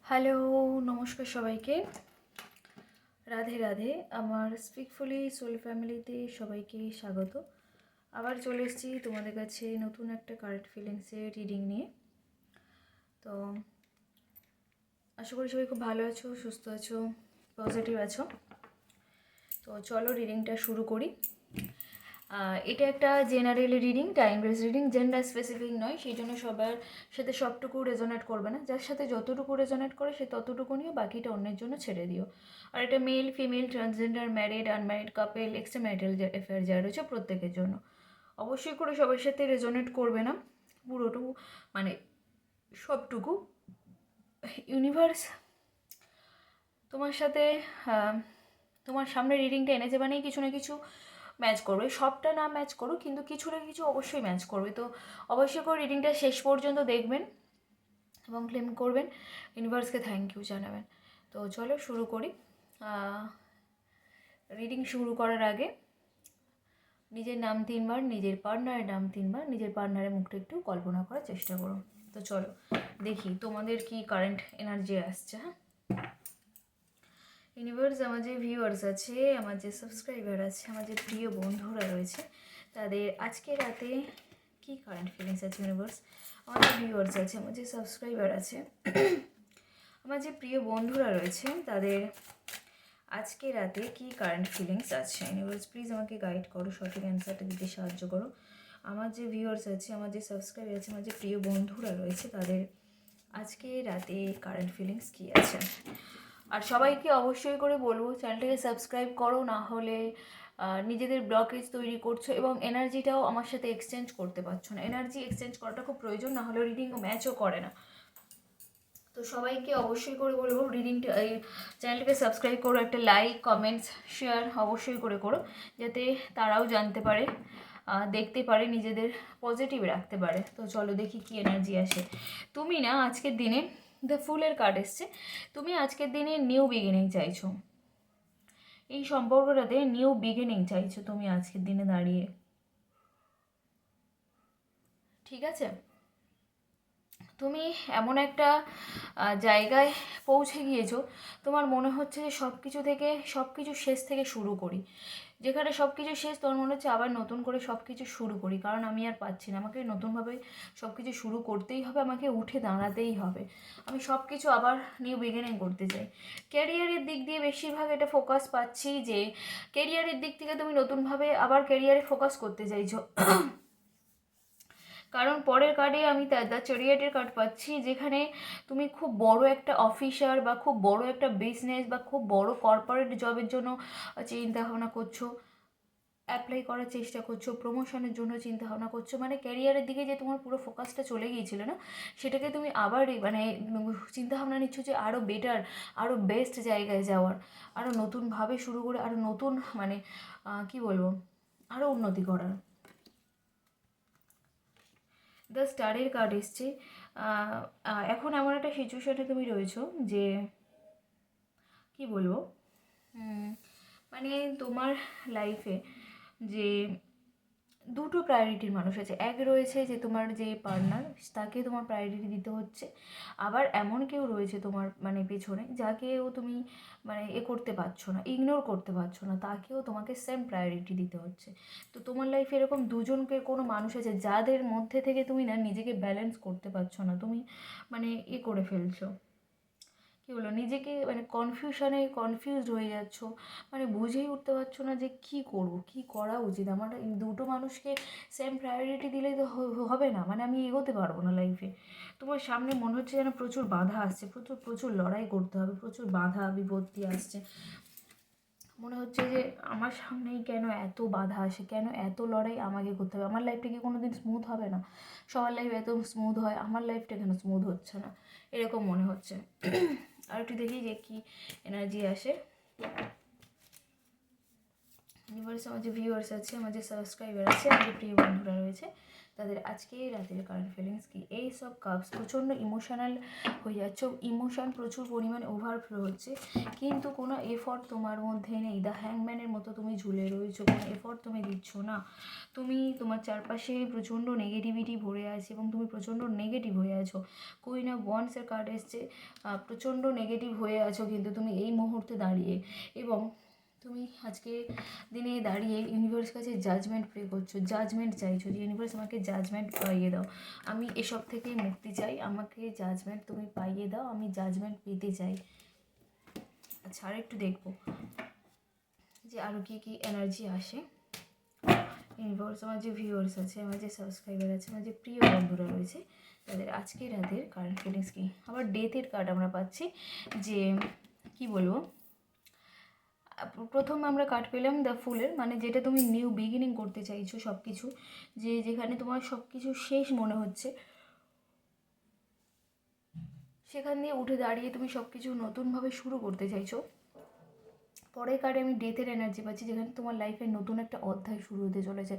Hello, নমস্কার সবাইকে। রাধে রাধে। আমার স্পিকফুলি সোল ফ্যামিলিতে সবাইকে স্বাগত। আবার চলে এসেছি তোমাদের কাছে নতুন একটা কারেন্ট ফিলিংসের রিডিং নিয়ে। তো আশা করি সবাই খুব ভালো আছো, সুস্থ আছো, পজিটিভ আছো। তো চলো রিডিংটা শুরু করি। এটা একটা general reading, time base reading, gender specific নয়, সেই জন্য সবার সাথে সবটুকু রেজোনেট করবে না। যার সাথে যতটুকু রেজোনেট করে সে ততটুকু নিয়ে বাকিটা অন্যের জন্য ছেড়ে দিও। আর এটা male, female, transgender, married, unmarried couple, extra marital affair যা রয়েছে প্রত্যেকের জন্য। অবশ্যই করে সবার সাথে রেজোনেট করবে না পুরোটুকু, মানে সবটুকু। ইউনিভার্স তোমার সাথে তোমার সামনে রিডিংটা এনেছে মানেই কিছু না কিছু ম্যাচ করবে। সবটা না ম্যাচ করো, কিন্তু কিছু না কিছু অবশ্যই ম্যাচ করবে। তো অবশ্যই করে রিডিংটা শেষ পর্যন্ত দেখবেন এবং ক্লেম করবেন, ইউনিভার্সকে থ্যাংক ইউ জানাবেন। তো চলো শুরু করি। রিডিং শুরু করার আগে নিজের নাম 3বার, নিজের পার্টনারের নাম 3বার, নিজের পার্টনারের মুখটা একটু কল্পনা করার চেষ্টা করো। তো চলো দেখি তোমাদের কি কারেন্ট এনার্জি আসছে। হ্যাঁ ইউনিভার্স, আমার যে ভিউয়ার্স আছে, আমার যে সাবস্ক্রাইবার আছে, আমার যে প্রিয় বন্ধুরা রয়েছে, তাদের আজকে রাতে কি কারেন্ট ফিলিংস আছে ইউনিভার্স। আমার যে ভিউয়ার্স আছে, আমার যে সাবস্ক্রাইবার আছে, আমার যে প্রিয় বন্ধুরা রয়েছে, তাদের আজকে রাতে কি কারেন্ট ফিলিংস আছে ইউনিভার্স। প্লিজ আমাকে গাইড করো, সঠিক অ্যান্সারটা দিতে সাহায্য করো। আমার যে ভিউয়ার্স আছে, আমার যে সাবস্ক্রাইবার আছে, আমার যে প্রিয় বন্ধুরা রয়েছে, তাদের আজকে রাতে কারেন্ট ফিলিংস কী আছে। আর সবাইকে অবশ্যই করে বলবো চ্যানেলটাকে সাবস্ক্রাইব করো, না হলে নিজেদের ব্লকেজ তৈরি করছো এবং এনার্জিটাও আমার সাথে এক্সচেঞ্জ করতে পারছো না। এনার্জি এক্সচেঞ্জ করাটা খুব প্রয়োজন, না হলে রিডিংও ম্যাচও করে না। তো সবাইকে অবশ্যই করে বলবো রিডিংটা, এই চ্যানেলটাকে সাবস্ক্রাইব করো, একটা লাইক, কমেন্টস, শেয়ার অবশ্যই করে করো, যাতে তারাও জানতে পারে, দেখতে পারে, নিজেদের পজিটিভ রাখতে পারে। তো চলো দেখি কি এনার্জি আসে। তুমি না আজকের দিনে, দ্য ফুলের কার্ড এসছে, তুমি আজকের দিনে নিউ বিগিনিং চাইছো। এই সম্পর্কটাতে নিউ বিগিনিং চাইছো তুমি আজকের দিনে দাঁড়িয়ে, ঠিক আছে? তুমি এমন একটা জায়গায় পৌঁছে গিয়েছো, তোমার মনে হচ্ছে যে সব কিছু শেষ থেকে শুরু করি। যেখানে সব কিছু শেষ, তোমার মনে হচ্ছে আবার নতুন করে সব কিছু শুরু করি, কারণ আমি আর পাচ্ছি না, আমাকে নতুনভাবে সব কিছু শুরু করতেই হবে, আমাকে উঠে দাঁড়াতেই হবে, আমি সব কিছু আবার নিউ বিগিনিং করতে চাই। ক্যারিয়ারের দিক দিয়ে বেশিরভাগ এটা ফোকাস পাচ্ছি যে ক্যারিয়ারের দিক থেকে তুমি নতুনভাবে আবার ক্যারিয়ারে ফোকাস করতে চাইছো। কারণ পরের কার্ডে আমি দ্য চ্যারিয়টের কার্ড পাচ্ছি, যেখানে তুমি খুব বড় একটা অফিসার বা খুব বড় একটা বিজনেস বা খুব বড় কর্পোরেট জবের জন্য চিন্তা ভাবনা করছো, অ্যাপ্লাই করার চেষ্টা করছো, প্রমোশনের জন্য চিন্তা ভাবনা করছো, মানে ক্যারিয়ারের দিকে যে তোমার পুরো ফোকাসটা চলে গিয়েছিল না, সেটাকে তুমি আবার মানে চিন্তা ভাবনা নিচ্ছ যে আরও বেটার, আরও বেস্ট জায়গায় যাওয়ার, আরও নতুনভাবে শুরু করে আরও নতুন, মানে কি বলবো, আরও উন্নতি করার। দ্য স্টারের কার্ড এসছে। এখন এমন একটা সিচুয়েশনে তুমি রয়েছো যে কি বলবো, মানে তোমার লাইফে যে দুটো প্রায়োরিটির মানুষ আছে। এক রয়েছে যে তোমার যে পার্টনার, তাকে তোমার প্রায়োরিটি দিতে হচ্ছে। আবার এমন কেউ রয়েছে তোমার মানে পেছনে, যাকেও তুমি মানে করতে পারছো না, ইগনোর করতে পারছো না, তাকেও তোমাকে সেম প্রায়োরিটি দিতে হচ্ছে। তো তোমার লাইফে এরকম দুজনকে কোনো মানুষ আছে যাদের মধ্যে থেকে তুমি না নিজেকে ব্যালেন্স করতে পারছো না, তুমি মানে করে ফেলছো, কী বলো, নিজেকে মানে কনফিউজড হয়ে যাচ্ছ, মানে বুঝেই উঠতে পারছো না যে কী করবো, কী করা উচিত আমার। এই দুটো মানুষকে সেম প্রায়োরিটি দিলে তো হবে না, মানে আমি এগোতে পারবো না লাইফে। তোমার সামনে মনে হচ্ছে যেন প্রচুর বাধা আসছে, প্রচুর প্রচুর লড়াই করতে হবে, প্রচুর বাধা বিপত্তি আসছে। মনে হচ্ছে যে আমার সামনেই কেন এত বাধা আসে, কেন এত লড়াই আমাকে করতে হবে, আমার লাইফটা কি কোনো দিন স্মুথ হবে না? সবার লাইফ এত স্মুথ হয়, আমার লাইফটা কেন স্মুথ হচ্ছে না, এরকম মনে হচ্ছে। আর একটু দেখি যে কি এনার্জি আসে ইউনিভার্স। আমার যে ভিউয়ার্স আছে, আমার যে সাবস্ক্রাইবার আছে, আমার যে প্রিয় বন্ধুরা রয়েছে, তাদের আজকে রাতের কারেন্ট ফিলিংস কি? এই সব কাপস প্রচণ্ড ইমোশনাল হয়ে যাচ্ছ, ইমোশন প্রচুর পরিমাণে ওভারফ্লো হচ্ছে, কিন্তু কোনো এফর্ট তোমার মধ্যে নেই। দ্য হ্যাংম্যানের মতো তুমি ঝুলে রয়েছো, কোনো এফর্ট তুমি দিচ্ছ না। তুমি তোমার চারপাশে প্রচণ্ড নেগেটিভিটি ভরে আছে এবং তুমি প্রচণ্ড নেগেটিভ হয়ে আছো। কুইন অফ ওয়ান্ডসের কার্ড এসছে, প্রচণ্ড নেগেটিভ হয়ে আছো কিন্তু তুমি এই মুহূর্তে দাঁড়িয়ে, এবং তুমি আজকে দিনে দাঁড়িয়ে ইউনিভার্স কাছে জাজমেন্ট প্রে করছো, জাজমেন্ট চাইছো যে ইউনিভার্স আমাকে জাজমেন্ট পাইয়ে দাও, আমি এসব থেকে মুক্তি চাই, আমাকে জাজমেন্ট তুমি পাইয়ে দাও, আমি জাজমেন্ট পেতে চাই। আচ্ছা, আর একটু দেখবো যে আরও কী কী এনার্জি আসে ইউনিভার্স। আমার যে ভিউয়ার্স আছে, আমার যে সাবস্ক্রাইবার আছে, আমার যে প্রিয় বন্ধুরা রয়েছে, তাদের আজকের রাতের কারেন্ট ফিলিংস কী? আবার ডেথের কার্ড আমরা পাচ্ছি, যে কি বলবো, প্রথম আমরা কার্ড পেলাম দ্য ফুলের, মানে যেটা তুমি নিউ বিগিনিং করতে চাইছো সব কিছু, যে যেখানে তোমার সব কিছু শেষ মনে হচ্ছে, সেখান দিয়ে উঠে দাঁড়িয়ে তুমি সব কিছু নতুনভাবে শুরু করতে চাইছো। পরের কার্ডে আমি ডেথের এনার্জি পাচ্ছি, যেখানে তোমার লাইফে নতুন একটা অধ্যায় শুরু হতে চলেছে,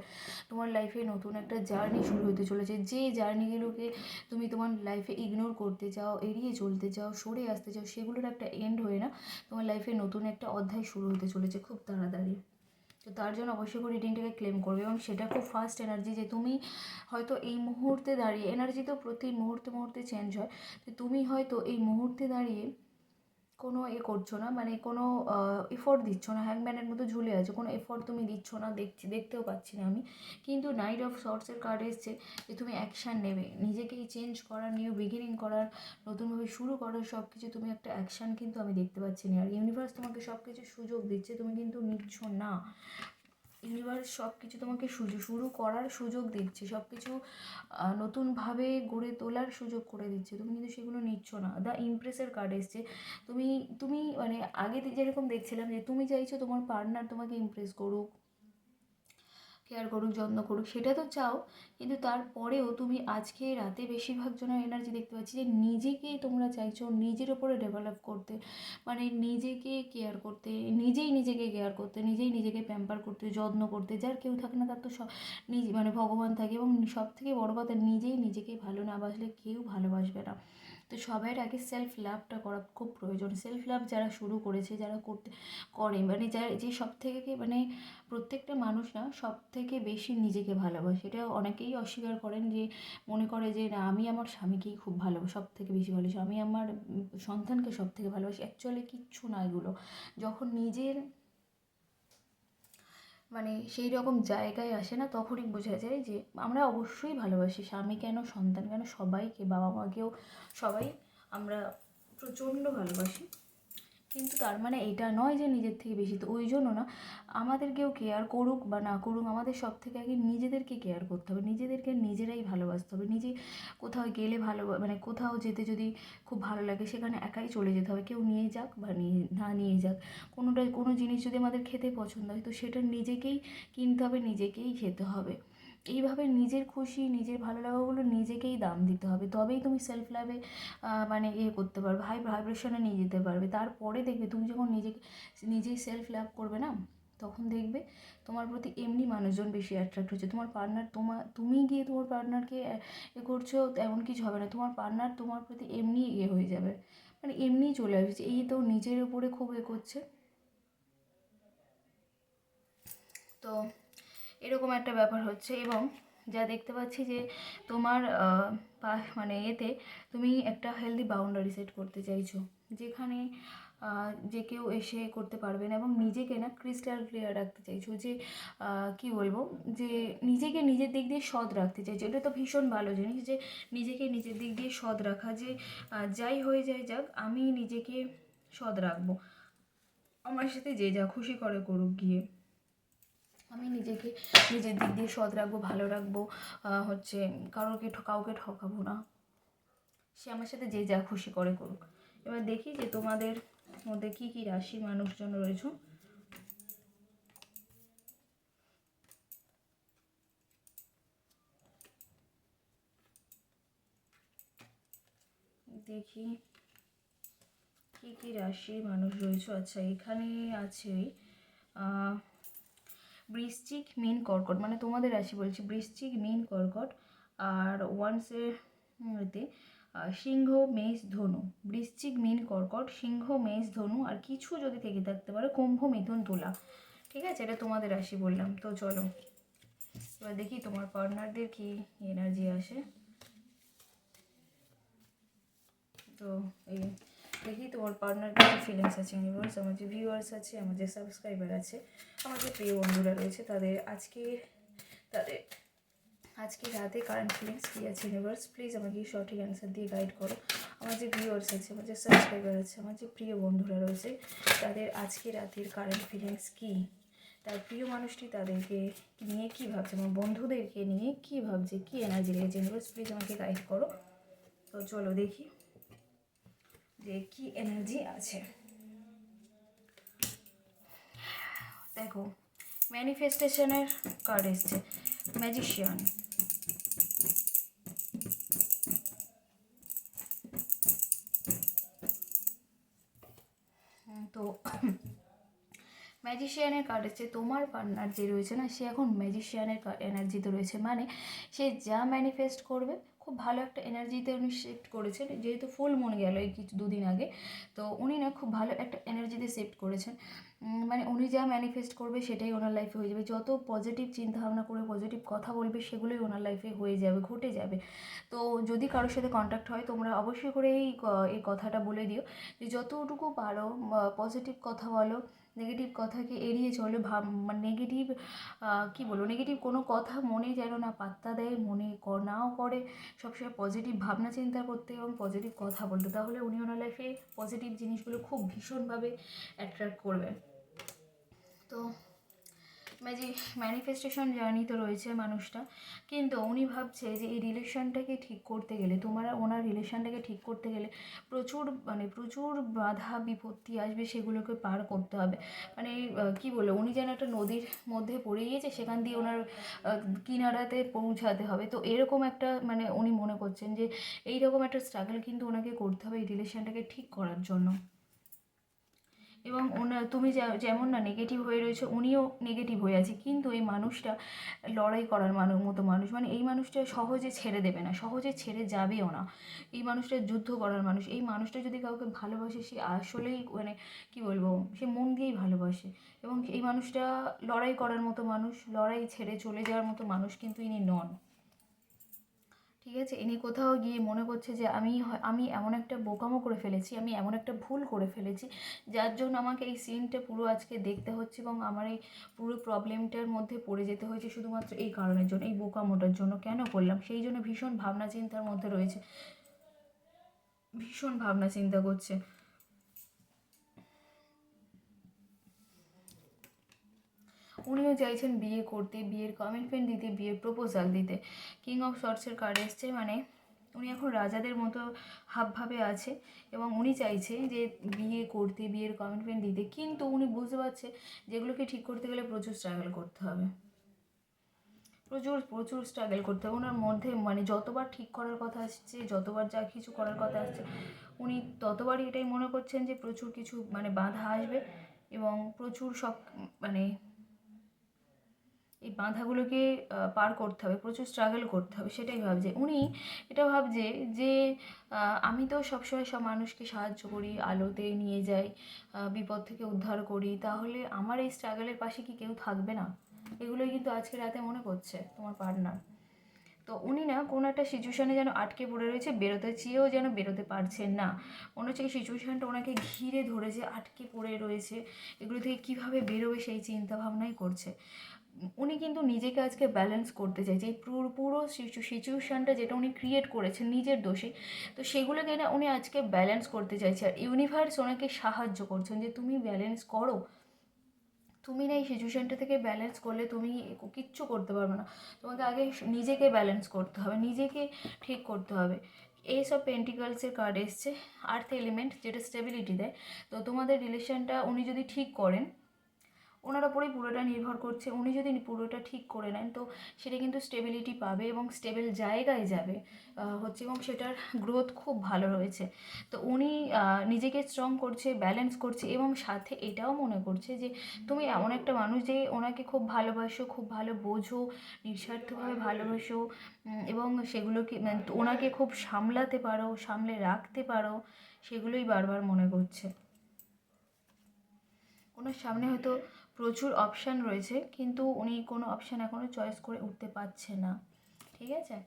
তোমার লাইফে নতুন একটা জার্নি শুরু হতে চলেছে। যে জার্নিগুলোকে তুমি তোমার লাইফে ইগনোর করতে চাও, এড়িয়ে চলতে চাও, সরে আসতে চাও, সেগুলোর একটা এন্ড হয়ে না তোমার লাইফে নতুন একটা অধ্যায় শুরু হতে চলেছে খুব তাড়াতাড়ি। তো তার জন্য অবশ্যই করে রিডিংটাকে ক্লেম করবে, এবং সেটা খুব ফাস্ট এনার্জি, যে তুমি হয়তো এই মুহূর্তে দাঁড়িয়ে, এনার্জি তো প্রতি মুহূর্তে মুহূর্তে চেঞ্জ হয়, তো তুমি হয়তো এই মুহূর্তে দাঁড়িয়ে কোনো করছো না, মানে কোনো এফোর্ট দিচ্ছ না, হ্যাংম্যানের মতো ঝুলে আছো, কোনো এফোর্ট তুমি দিচ্ছ না, দেখতেও পাচ্ছি না আমি। কিন্তু নাইট অফ সর্টসের কার্ড এসছে যে তুমি অ্যাকশান নেবে, নিজেকেই চেঞ্জ করার, নিউ বিগিনিং করার, নতুনভাবে শুরু করার সব কিছু তুমি একটা অ্যাকশান কিন্তু আমি দেখতে পাচ্ছি না। আর ইউনিভার্স তোমাকে সব কিছু সুযোগ দিচ্ছে, তুমি কিন্তু নিচ্ছ না। ইউনিভার্স সব কিছু তোমাকে শুরু করার সুযোগ দিচ্ছে, সব কিছু নতুনভাবে গড়ে তোলার সুযোগ করে দিচ্ছে, তুমি কিন্তু সেগুলো নিচ্ছ না। দ্য ইমপ্রেসের কার্ড এসছে, তুমি তুমি মানে আগে যেরকম দেখছিলাম যে তুমি চাইছো তোমার পার্টনার তোমাকে ইমপ্রেস করুক, কেয়ার করুক, যত্ন করুক, সেটা তো চাও, কিন্তু তারপরেও তুমি আজকে রাতে বেশিরভাগ জনের এনার্জি দেখতে পাচ্ছি যে নিজেকেই তোমরা চাইছো নিজের ওপরে ডেভেলপ করতে, মানে নিজেকে কেয়ার করতে, নিজেই নিজেকে কেয়ার করতে, নিজেই নিজেকে প্যাম্পার করতে, যত্ন করতে। যার কেউ থাকে না তার তো সব নিজে, মানে ভগবান থাকে, এবং সব থেকে বড় কথা, নিজেই নিজেকে ভালো না বাসলে কেউ ভালোবাসবে না। তো সবার আগে সেলফ লাভটা করা খুব প্রয়োজন। সেলফ লাভ যারা শুরু করেছে, যারা করে, মানে যারা, যে সব থেকে, মানে প্রত্যেকটা মানুষ না সব থেকে বেশি নিজেকে ভালোবাসে, এটা অনেকেই অস্বীকার করেন, যে মনে করে যে না, আমি আমার স্বামীকেই খুব ভালোবাসি, সব থেকে বেশি ভালোবাসি, আমি আমার সন্তানকে সব থেকে ভালোবাসি। অ্যাকচুয়ালি কিচ্ছু না এগুলো। যখন নিজের মানে সেই রকম জায়গায় আসে না, তখনই বোঝা যায় যে আমরা অবশ্যই ভালোবাসি, স্বামী কেন, সন্তান কেন, সবাইকে, বাবা মাকেও, সবাই আমরা প্রচণ্ড ভালোবাসি। কিন্তু তার মানে এটা নয় যে নিজের থেকে বেশি। তো ওই জন্য না, আমাদেরকেও কেয়ার করুক বা না করুক, আমাদের সব থেকে আগে নিজেদেরকে কেয়ার করতে হবে, নিজেদেরকে নিজেরাই ভালোবাসতে হবে। নিজে কোথাও গেলে মানে কোথাও যেতে যদি খুব ভালো লাগে, সেখানে একাই চলে যেতে হবে, কেউ নিয়ে যাক বা না নিয়ে যাক। কোনো জিনিস যদি আমাদের খেতে পছন্দ হয়, তো সেটা নিজেকেই কিনতে হবে, নিজেকেই খেতে হবে। এইভাবে নিজের খুশি, নিজের ভালো লাগাগুলো নিজেকেই দাম দিতে হবে, তবেই তুমি সেলফ লাভে মানে করতে পারবে, হাই ভাইব্রেশনে নিয়ে যেতে পারবে। তারপরে দেখবে তুমি যখন নিজেই সেলফ লাভ করবে না, তখন দেখবে তোমার প্রতি এমনি মানুষজন বেশি অ্যাট্রাক্ট হচ্ছে। তোমার পার্টনার, তুমি গিয়ে তোমার পার্টনারকে করছো এমন কিছু হবে না, তোমার পার্টনার তোমার প্রতি এমনি হয়ে যাবে, মানে এমনিই চলে আসছে, এই তো নিজের উপরে খুব করছে। তো এরকম একটা ব্যাপার হচ্ছে, এবং যা দেখতে পাচ্ছি যে তোমার মানে তুমি একটা হেলদি বাউন্ডারি সেট করতে চাইছো, যেখানে যে কেউ এসে করতে পারবে না, এবং নিজেকে না ক্রিস্টাল ক্লিয়ার রাখতে চাইছো, যে কি বলবো, যে নিজেকে নিজের দিক দিয়ে সৎ রাখতে চাইছো। এটা তো ভীষণ ভালো জিনিস, যে নিজেকে নিজের দিক দিয়ে সৎ রাখা, যে যাই হয়ে যায় যাক, আমি নিজেকে সৎ রাখবো, আমার সাথে যে যা খুশি করে করুক গিয়ে, আমি নিজেকে নিজের দিক দিয়ে সৎ রাখবো, ভালো রাখবো, হচ্ছে কাউকে ঠকাবো না, সে আমার সাথে যে যা খুশি করে করুক। এবার দেখি যে তোমাদের মধ্যে কী কী রাশির মানুষজন রয়েছে। দেখি কী কী রাশির মানুষ রয়েছে। আচ্ছা, এখানে আছে বৃশ্চিক, মীন, কর্কট, মানে তোমাদের রাশি বলছি, বৃশ্চিক, মীন, কর্কট, আর ওয়ান্সের এতে সিংহ, মেষ, ধনু, বৃশ্চিক, মীন, কর্কট, সিংহ, মেষ, ধনু, আর কিছু যদি থেকে থাকতে পারে কুম্ভ, মিথুন, তুলা। ঠিক আছে, এটা তোমাদের রাশি বললাম। তো চলো এবার দেখি তোমার পার্টনারদের কি এনার্জি আসে। তো এই দেখি তোমার পার্টনারদের কি ফিলিংস আছে ইউনিভার্স। আমার যে ভিউয়ার্স আছে, আমার যে সাবস্ক্রাইবার আছে, আমার যে প্রিয় বন্ধুরা রয়েছে, তাদের আজকে রাতে কারেন্ট ফিলিংস কী আছে ইউনিভার্স, প্লিজ আমাকে সঠিক অ্যান্সার দিয়ে গাইড করো। আমার যে ভিউয়ার্স আছে, আমার যে সাবস্ক্রাইবার আছে, আমার যে প্রিয় বন্ধুরা রয়েছে, তাদের আজকে রাতের কারেন্ট ফিলিংস কী, তার প্রিয় মানুষটি তাদেরকে নিয়ে কী ভাবছে, আমার বন্ধুদেরকে নিয়ে কী ভাবছে, কী এনার্জি লেগেছে ইউনিভার্স, প্লিজ আমাকে গাইড করো। তো চলো দেখি যে কী এনার্জি আছে। দেখো, ম্যানিফেস্টেশনের কার্ড এসছে ম্যাজিশিয়ান। তো ম্যাজিশিয়ানের কার্ড হচ্ছে তোমার পার্টনার যে রয়েছে না, সে এখন ম্যাজিশিয়ানের এনার্জিতে রয়েছে। মানে সে যা ম্যানিফেস্ট করবে খুব ভালো একটা এনার্জিতে উনি শিফট করেছেন, যেহেতু ফুল মুন গেল এই কিছু দুদিন আগে, তো উনি না খুব ভালো একটা এনার্জিতে শিফট করেছেন। মানে উনি যা ম্যানিফেস্ট করবে সেটাই ওনার লাইফে হয়ে যাবে। যত পজিটিভ চিন্তাভাবনা করে পজিটিভ কথা বলবে সেগুলোই ওনার লাইফে হয়ে যাবে, ঘটে যাবে। তো যদি কারোর সাথে কন্ট্যাক্ট হয়, তোমরা অবশ্যই করে এই কথাটা বলে দিও যে যতটুকু পারো পজিটিভ কথা বলো, নেগেটিভ কথাকে এড়িয়ে চলো। মানে নেগেটিভ কী বলবো, নেগেটিভ কোনো কথা মনে যেন না পাত্তা দেয়, মনে নাও করে। সবসময় পজিটিভ ভাবনা চিন্তা করতে এবং পজিটিভ কথা বলতে, তাহলে উনি ওনার লাইফে পজিটিভ জিনিসগুলো খুব ভীষণভাবে অ্যাট্রাক্ট করবেন। তো ম্যানিফেস্টেশন জার্নি তো রয়েছে মানুষটা, কিন্তু উনি ভাবছে যে এই রিলেশনটাকে ঠিক করতে গেলে, ওনার রিলেশনটাকে ঠিক করতে গেলে প্রচুর বাধা বিপত্তি আসবে, সেগুলোকে পার করতে হবে। মানে কী বলবো, উনি যেন একটা নদীর মধ্যে পড়ে গিয়েছে, সেখান দিয়ে ওনার কিনারাতে পৌঁছাতে হবে। তো এরকম একটা মানে উনি মনে করছেন যে এইরকম একটা স্ট্রাগল কিন্তু ওনাকে করতে হবে এই রিলেশনটাকে ঠিক করার জন্য। এবং তুমি যেমন না নেগেটিভ হয়ে রয়েছে, উনিও নেগেটিভ হয়ে আছে, কিন্তু এই মানুষটা লড়াই করার মতো মানুষ। মানে এই মানুষটা সহজে ছেড়ে দেবে না, সহজে ছেড়ে যাবেও না। এই মানুষটা যুদ্ধ করার মানুষ। এই মানুষটা যদি কাউকে ভালোবাসে, সে আসলেই মানে কী বলবো, সে মন দিয়েই ভালোবাসে। এবং এই মানুষটা লড়াই করার মতো মানুষ, লড়াই ছেড়ে চলে যাওয়ার মতো মানুষ কিন্তু ইনি নন। ঠিক আছে, ইনি কোথাও গিয়ে মনে করছে যে আমি এমন একটা বোকামো করে ফেলেছি, আমি এমন একটা ভুল করে ফেলেছি, যার জন্য আমাকে এই সিনটা পুরো আজকে দেখতে হচ্ছে, এবং আমার এই পুরো প্রবলেমটার মধ্যে পড়ে যেতে হয়েছে শুধুমাত্র এই কারণের জন্য, এই বোকামোটার জন্য কেন করলাম, সেই জন্য ভীষণ ভাবনা চিন্তার মধ্যে রয়েছে, ভীষণ ভাবনা চিন্তা করছে। উনিও চাইছেন বিয়ে করতে, বিয়ের কমিটমেন্ট দিতে, বিয়ের প্রপোজাল দিতে। কিং অফ শর্টসের কার্ড এসছে, মানে উনি এখন রাজাদের মতো হাবভাবে আছে, এবং উনি চাইছে যে বিয়ে করতে, বিয়ের কমিটমেন্ট দিতে, কিন্তু উনি বুঝতে পারছে যেগুলোকে ঠিক করতে গেলে প্রচুর স্ট্রাগল করতে হবে, প্রচুর প্রচুর স্ট্রাগল করতে হবে ওনার মধ্যে। মানে যতবার ঠিক করার কথা আসছে, যতবার যা কিছু করার কথা আসছে, উনি ততবারই এটাই মনে করছেন যে প্রচুর কিছু মানে বাধা আসবে, এবং প্রচুর সব মানে এই বাধাগুলোকে পার করতে হবে, প্রচুর স্ট্রাগল করতে হবে, সেটাই ভাবছে উনি। এটা ভাবছে যে আমি তো সবসময় সব মানুষকে সাহায্য করি, আলোতে নিয়ে যাই, বিপদ থেকে উদ্ধার করি, তাহলে আমার এই স্ট্রাগলের পাশে কি কেউ থাকবে না? এগুলোই কিন্তু আজকে রাতে মনে করছে তোমার পার্টনার। তো উনি না কোনো একটা সিচুয়েশানে যেন আটকে পড়ে রয়েছে, বেরোতে চেয়েও যেন বেরোতে পারছেন না। মনে হচ্ছে এই সিচুয়েশানটা ওনাকে ঘিরে ধরেছে, আটকে পড়ে রয়েছে, এগুলো থেকে কীভাবে বেরোবে সেই চিন্তা ভাবনাই করছে। উনি কিন্তু নিজেকে আজকে ব্যালেন্স করতে চাইছে, এই পুরো সিচুয়েশানটা যেটা উনি ক্রিয়েট করেছেন নিজের দোষে, তো সেগুলোকে না উনি আজকে ব্যালেন্স করতে চাইছে। আর ইউনিভার্স ওনাকে সাহায্য করছেন যে তুমি ব্যালেন্স করো, তুমি না এই সিচুয়েশানটা থেকে ব্যালেন্স করলে তুমি কিচ্ছু করতে পারবে না। তোমাকে আগে নিজেকে ব্যালেন্স করতে হবে, নিজেকে ঠিক করতে হবে। এইসব পেন্টিকালসের কার্ড এসছে আর্থ এলিমেন্ট, যেটা স্টেবিলিটি দেয়। তো তোমাদের রিলেশনটা উনি যদি ঠিক করেন, ওনার ওপরেই পুরোটা নির্ভর করছে। উনি যদি পুরোটা ঠিক করে নেন তো সেটা কিন্তু স্টেবিলিটি পাবে এবং স্টেবল জায়গায় যাবে হচ্ছে, এবং সেটার গ্রোথ খুব ভালো রয়েছে। তো উনি নিজেকে স্ট্রং করছে, ব্যালেন্স করছে, এবং সাথে এটাও মনে করছে যে তুমি এমন একটা মানুষ যে ওনাকে খুব ভালোবাসো, খুব ভালো বোঝো, নিঃস্বার্থভাবে ভালোবাসো, এবং সেগুলোকে মানে ওনাকে খুব সামলাতে পারো, সামলে রাখতে পারো, সেগুলোই বারবার মনে করছে। ওনার সামনে হয়তো প্রচুর অপশান রয়েছে, কিন্তু উনি কোনো অপশান এখনও চয়েস করে উঠতে পারছে না। ঠিক আছে?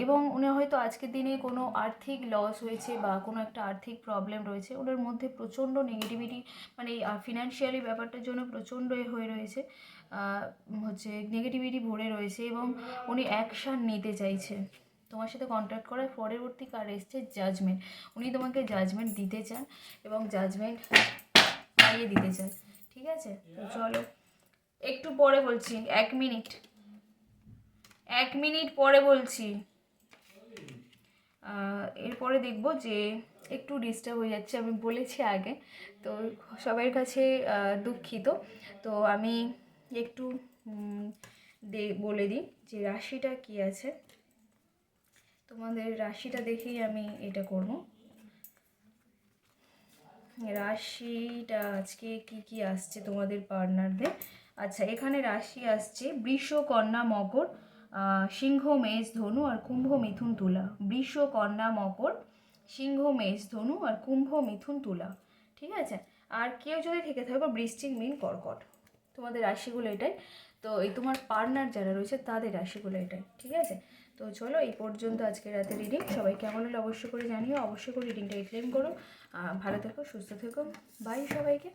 এবং উনি হয়তো আজকের দিনে কোনো আর্থিক লস হয়েছে বা কোনো একটা আর্থিক প্রবলেম রয়েছে, ওনার মধ্যে প্রচণ্ড নেগেটিভিটি, মানে ফিনান্সিয়ালি ব্যাপারটার জন্য প্রচণ্ড হয়ে রয়েছে, হচ্ছে নেগেটিভিটি ভরে রয়েছে, এবং উনি অ্যাকশান নিতে চাইছে। তোমার সাথে কন্ট্যাক্ট করার পরবর্তী কার এসছে জাজমেন্ট। উনি তোমাকে জাজমেন্ট দিতে চান এবং জাজমেন্ট পাইয়ে দিতে চান। ঠিক আছে? তো চলো একটু পরে বলছি, 1 মিনিট পরে বলছি। এরপরে দেখব যে একটু ডিস্টার্ব হয়ে যাচ্ছে, আমি বলেছি আগে, তো সবার কাছে দুঃখিত। তো আমি একটু বলে দিই যে রাশিটা কি আছে। তোমাদের রাশিটা দেখেই আমি এটা করব। রাশিটা আজকে কি কি আসছে তোমাদের পার্টনারদের। আচ্ছা, এখানে রাশি আসছে বৃষ, কন্যা, মকর, সিংহ, মেষ, ধনু আর কুম্ভ, মিথুন, তুলা। বৃষ, কন্যা, মকর, সিংহ, মেষ, ধনু আর কুম্ভ, মিথুন, তুলা। ঠিক আছে? আর কেউ যদি থেকে থাকবে বৃশ্চিক, মীন, কর্কট, তোমাদের রাশিগুলো এটাই। তো এই তোমার পার্টনার যারা রয়েছে তাদের রাশিগুলো এটাই। ঠিক আছে? তো চলো এই পর্যন্ত আজকে রাতে রিডিং। সবাই কেমন হলো অবশ্যই করে জানিও, অবশ্যই করে রিডিংটা ক্লেম করো। ভালো থেকো, সুস্থ থেকো, বাই সবাইকে।